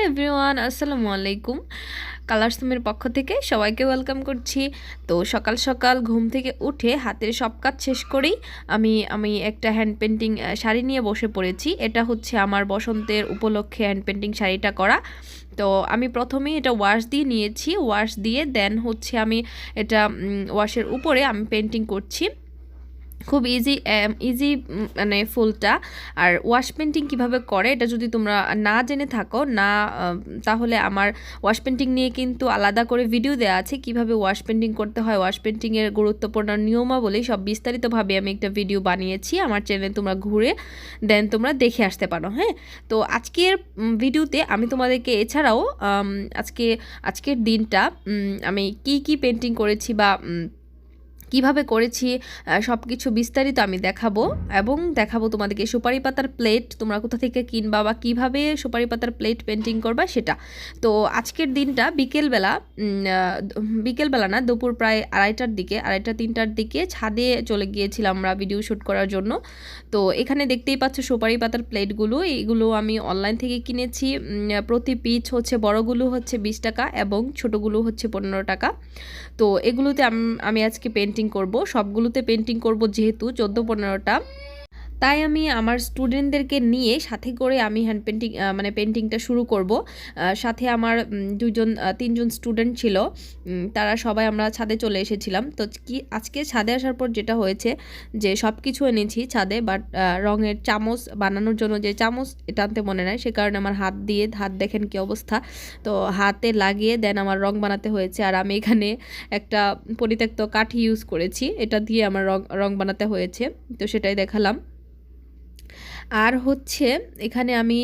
Everyone, আসসালামু আলাইকুম। কালারসুমের পক্ষ থেকে সবাইকে ওয়েলকাম করছি। তো সকাল সকাল ঘুম থেকে উঠে হাতের সব কাজ শেষ করেই আমি একটা হ্যান্ড পেন্টিং শাড়ি নিয়ে বসে পড়েছি। এটা হচ্ছে আমার বসন্তের উপলক্ষে হ্যান্ড পেন্টিং শাড়িটা করা। তো আমি প্রথমেই এটা ওয়াশ দিয়ে নিয়েছি, ওয়াশ দিয়ে দেন হচ্ছে আমি এটা ওয়াশের উপরে আমি পেন্টিং করছি। খুব ইজি মানে ফুলটা। আর ওয়াশ পেন্টিং কীভাবে করে এটা যদি তোমরা না জেনে থাকো তাহলে আমার ওয়াশ পেন্টিং নিয়ে কিন্তু আলাদা করে ভিডিও দেওয়া আছে, কিভাবে ওয়াশ পেন্টিং করতে হয়, ওয়াশ পেন্টিংয়ের গুরুত্বপূর্ণ নিয়মাবলী সব বিস্তারিতভাবে আমি একটা ভিডিও বানিয়েছি আমার চ্যানেলে, তোমরা ঘুরে তোমরা দেখে আসতে পারো। হ্যাঁ, তো আজকের ভিডিওতে আমি তোমাদেরকে এছাড়াও আজকের দিনটা আমি কি পেন্টিং করেছি বা কিভাবে করেছি সব কিছু বিস্তারিত আমি দেখাবো, এবং দেখাবো তোমাদেরকে সুপারি পাতার প্লেট তোমরা কোথা থেকে কিনবা বা কিভাবে সুপারি পাতার প্লেট পেন্টিং করবা সেটা। তো আজকের দিনটা বিকেলবেলা না, দুপুর প্রায় 2:30-3টার দিকে ছাদে চলে গিয়েছিলাম আমরা ভিডিও শ্যুট করার জন্য। তো এখানে দেখতেই পাচ্ছ সুপারি পাতার প্লেটগুলো, এইগুলো আমি অনলাইন থেকে কিনেছি। প্রতি পিস হচ্ছে বড়গুলো হচ্ছে 20 টাকা এবং ছোটোগুলো হচ্ছে 15 টাকা। তো এগুলোতে আমি আজকে পেন্টিং করব, সবগুলোতে পেন্টিং করব যেহেতু 14-15টা, তাই আমি আমার স্টুডেন্টদেরকে নিয়ে সাথে করে আমি হ্যান্ড পেন্টিং মানে পেন্টিংটা শুরু করব। সাথে আমার 3জন স্টুডেন্ট ছিল, তারা সবাই আমরা ছাদে চলে এসেছিলাম। তো আজকে ছাদে আসার পর যেটা হয়েছে যে সব কিছু এনেছি ছাদে, বাট রঙের চামচ বানানোর জন্য যে চামচ এটা আনতে মনে নাই, সে কারণে আমার হাত দেখেন কি অবস্থা। তো হাতে লাগিয়ে দেন আমার রং বানাতে হয়েছে। আর আমি এখানে একটা পরিত্যক্ত কাঠি ইউজ করেছি, এটা দিয়ে আমার রং বানাতে হয়েছে, তো সেটাই দেখালাম। আর হচ্ছে এখানে আমি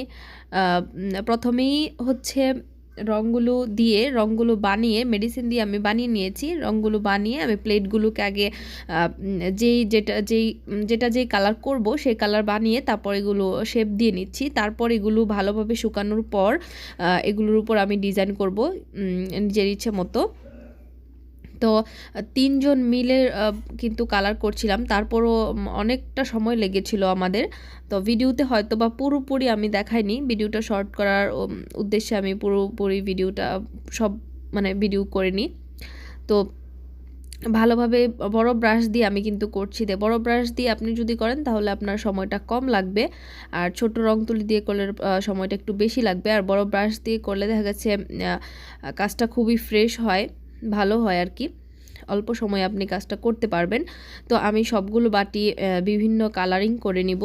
প্রথমেই হচ্ছে রঙগুলো বানিয়ে মেডিসিন দিয়ে আমি বানিয়ে নিয়েছি। রঙগুলো বানিয়ে আমি প্লেটগুলোকে আগে যেই কালার করব সেই কালার বানিয়ে তারপর এগুলো শেপ দিয়ে নিচ্ছি। তারপর এগুলো ভালোভাবে শুকানোর পর এগুলোর উপর আমি ডিজাইন করব নিজের ইচ্ছে মতো। তো 3জন মিলে কিন্তু কালার করছিলাম, তারপরও অনেকটা সময় লেগেছিল আমাদের। তো ভিডিওতে হয়তো বা পুরোপুরি আমি দেখাইনি, ভিডিওটা শর্ট করার উদ্দেশ্যে আমি পুরোপুরি ভিডিওটা ভিডিও করিনি। তো ভালোভাবে বড় ব্রাশ দিয়ে আমি কিন্তু করছি। বড় ব্রাশ দিয়ে আপনি যদি করেন তাহলে আপনার সময়টা কম লাগবে, আর ছোট রং তুলি দিয়ে করলে সময়টা একটু বেশি লাগবে। আর বড় ব্রাশ দিয়ে করলে দেখা গেছে কাজটা খুবই ফ্রেশ হয়, ভালো হয় আর কি, অল্প সময়ে আপনি কাজটা করতে পারবেন। তো আমি সবগুলো বাটি বিভিন্ন কালারিং করে নিব।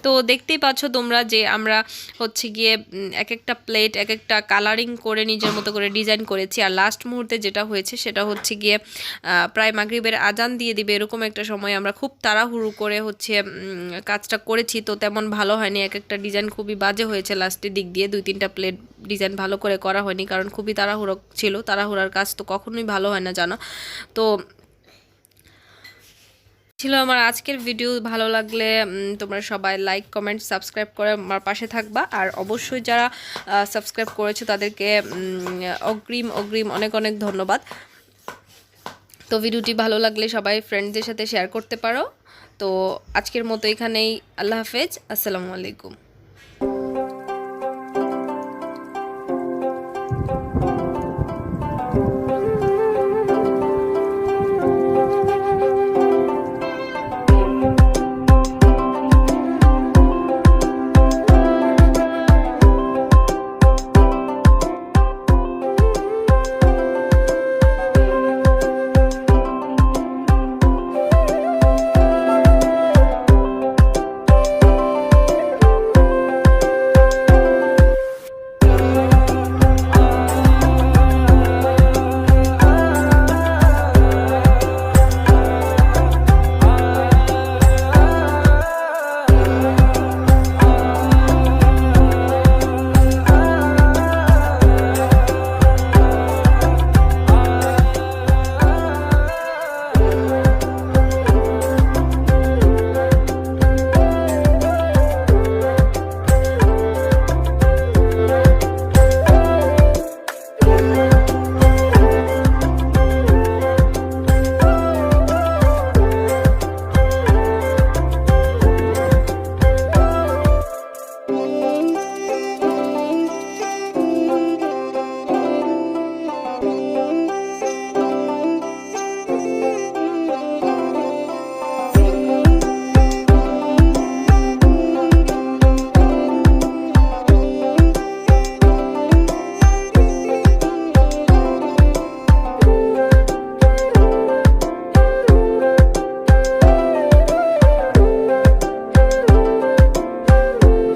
তো দেখতেই পাচ্ছ তোমরা যে আমরা হচ্ছে গিয়ে এক একটা প্লেট এক একটা কালারিং করে নিজের মতো করে ডিজাইন করেছি। আর লাস্ট মুহূর্তে যেটা হয়েছে সেটা হচ্ছে গিয়ে প্রায় মাগরিবের আজান দিয়ে দিবে এরকম একটা সময় আমরা খুব তাড়াহুড়ো করে হচ্ছে কাজটা করেছি, তো তেমন ভালো হয়নি। এক একটা ডিজাইন খুবই বাজে হয়েছে লাস্টের দিক দিয়ে, 2-3টা প্লেট ডিজাইন ভালো করে করা হয়নি, কারণ খুবই তাড়াহুড়ো ছিল। তাড়াহুড়ার কাজ তো কখনোই ভালো হয় না জানো। তো ছিল আমার আজকের ভিডিও। ভালো লাগলে তোমরা সবাই লাইক কমেন্ট সাবস্ক্রাইব করে আমার পাশে থাকবা। আর অবশ্যই যারা সাবস্ক্রাইব করেছো তাদেরকে অগ্রিম অনেক অনেক ধন্যবাদ। তো ভিডিওটি ভালো লাগলে সবাই ফ্রেন্ডদের সাথে শেয়ার করতে পারো। তো আজকের মতো এখানেই, আল্লাহ হাফেজ, আসসালামু আলাইকুম।